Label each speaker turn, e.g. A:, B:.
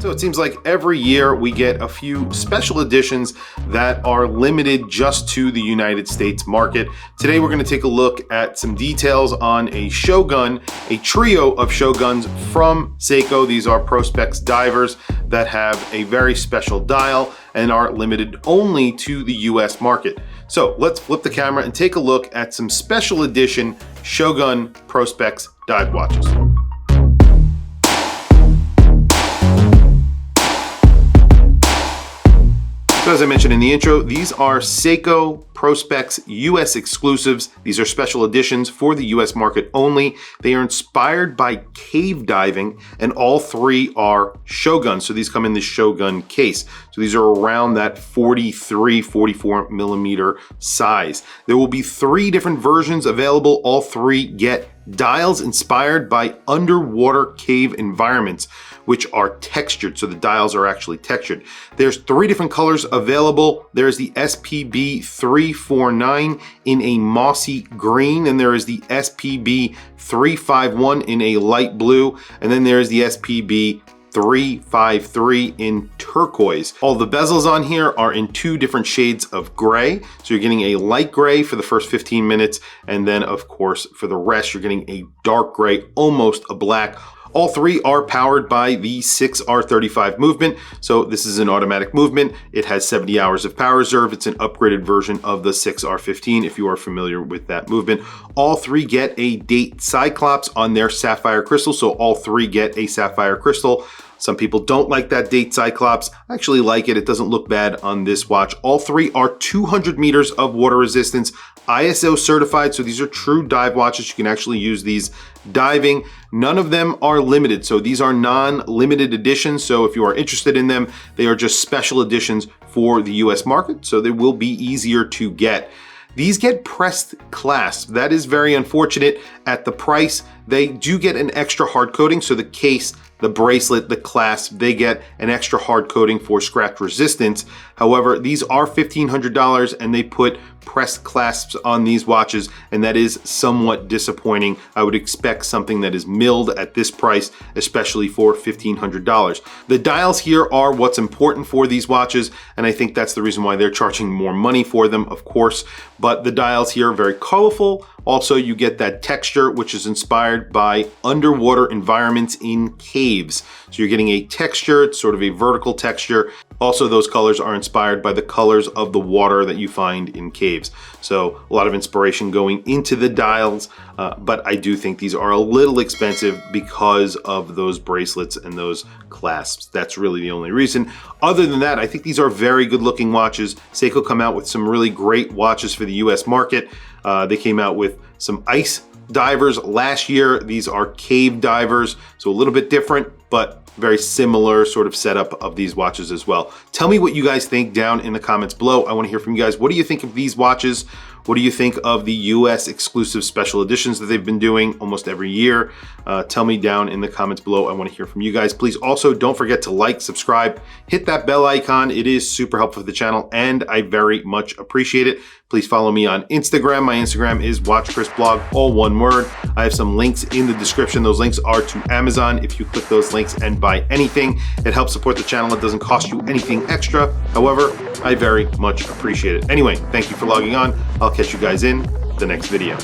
A: So it seems like every year we get a few special editions that are limited just to the United States market. Today we're going to take a look at some details on a Shogun, a trio of Shoguns from Seiko. These are Prospex divers that have a very special dial and are limited only to the US market. So let's flip the camera and take a look at some special edition Shogun Prospex dive watches. So as I mentioned in the intro, these are Seiko Prospex U.S. exclusives. These are special editions for the U.S. market only. They are inspired by cave diving, and all three are Shogun. So these come in the Shogun case. So these are around that 43, 44 millimeter size. There will be three different versions available. All three get dials inspired by underwater cave environments, which are textured. So the dials are actually textured. There's three different colors available. There's the SPB349 in a mossy green, and there is the SPB351 in a light blue, and then there's the SPB353 in turquoise. All the bezels on here are in two different shades of gray. So you're getting a light gray for the first 15 minutes. And then of course, for the rest, you're getting a dark gray, almost a black. All three are powered by the 6R35 movement. So this is an automatic movement. It has 70 hours of power reserve. It's an upgraded version of the 6R15 if you are familiar with that movement. All three get a date Cyclops on their sapphire crystal. So all three get a sapphire crystal. Some people don't like that date Cyclops. I actually like it. It doesn't look bad on this watch. All three are 200 meters of water resistance, ISO certified. So these are true dive watches. You can actually use these diving. None of them are limited. So these are non-limited editions. So if you are interested in them, they are just special editions for the US market. So they will be easier to get. These get pressed clasp. That is very unfortunate at the price. They do get an extra hard coating. So the case, the bracelet, the clasp, they get an extra hard coating for scratch resistance. However, these are $1,500 and they put pressed clasps on these watches, and that is somewhat disappointing. I would expect something that is milled at this price, especially for $1,500. The dials here are what's important for these watches, and I think that's the reason why they're charging more money for them, of course. But the dials here are very colorful. Also, you get that texture, which is inspired by underwater environments in caves. So you're getting a texture, it's sort of a vertical texture. Also, those colors are inspired by the colors of the water that you find in caves. So a lot of inspiration going into the dials, but I do think these are a little expensive because of those bracelets and those clasps. That's really the only reason. Other than that, I think these are very good looking watches. Seiko come out with some really great watches for the US market. They came out with some ice divers last year. These are cave divers, so a little bit different, but very similar sort of setup of these watches as well. Tell me what you guys think down in the comments below. I want to hear from you guys. What do you think of these watches? What do you think of the US exclusive special editions that they've been doing almost every year? Tell me down in the comments below. I want to hear from you guys. Please also don't forget to like, subscribe, hit that bell icon. It is super helpful for the channel and I very much appreciate it. Please follow me on Instagram. My Instagram is WatchChrisBlog, all one word. I have some links in the description. Those links are to Amazon. If you click those links and buy anything, it helps support the channel. It doesn't cost you anything extra. However, I very much appreciate it. Anyway, thank you for logging on. I'll catch you guys in the next video.